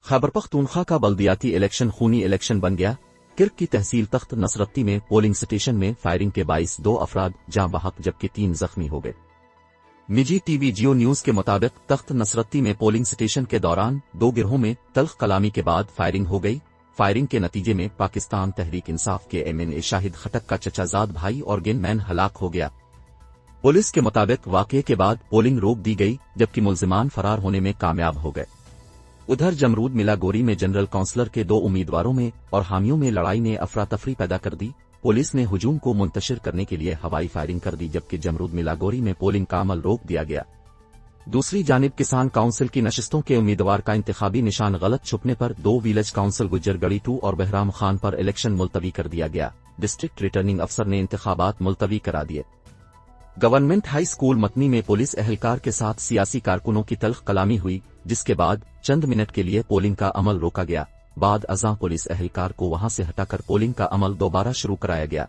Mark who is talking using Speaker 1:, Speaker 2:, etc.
Speaker 1: خیبر پختونخوا کا بلدیاتی الیکشن خونی الیکشن بن گیا۔ کرک کی تحصیل تخت نصرتی میں پولنگ سٹیشن میں فائرنگ کے باعث 2 افراد جاں بحق جبکہ 3 زخمی ہو گئے۔ نجی ٹی وی جیو نیوز کے مطابق تخت نصرتی میں پولنگ سٹیشن کے دوران 2 گروہوں میں تلخ کلامی کے بعد فائرنگ ہو گئی۔ فائرنگ کے نتیجے میں پاکستان تحریک انصاف کے MNA شاہد خٹک کا چچا زاد بھائی اور گن مین ہلاک ہو گیا۔ پولیس کے مطابق واقعے کے بعد پولنگ روک دی گئی جبکہ ملزمان فرار ہونے میں کامیاب ہو گئے۔ ادھر جمرود ملا گوری میں جنرل کونسلر کے 2 امیدواروں میں اور حامیوں میں لڑائی نے افراتفری پیدا کر دی۔ پولیس نے ہجوم کو منتشر کرنے کے لیے ہوائی فائرنگ کر دی جبکہ جمرود ملا گوری میں پولنگ کا عمل روک دیا گیا۔ دوسری جانب کسان کونسل کی نشستوں کے امیدوار کا انتخابی نشان غلط چھپنے پر 2 ویلیج کونسل گجر گڑی 2 اور بہرام خان پر الیکشن ملتوی کر دیا گیا۔ ڈسٹرکٹ ریٹرننگ افسر نے انتخابات ملتوی کرا دیے۔ گورنمنٹ ہائی اسکول متنی میں پولیس اہلکار کے ساتھ سیاسی کارکنوں کی تلخ کلامی ہوئی جس کے بعد چند منٹ کے لیے پولنگ کا عمل روکا گیا۔ بعد ازاں پولیس اہلکار کو وہاں سے ہٹا کر پولنگ کا عمل دوبارہ شروع کرایا گیا۔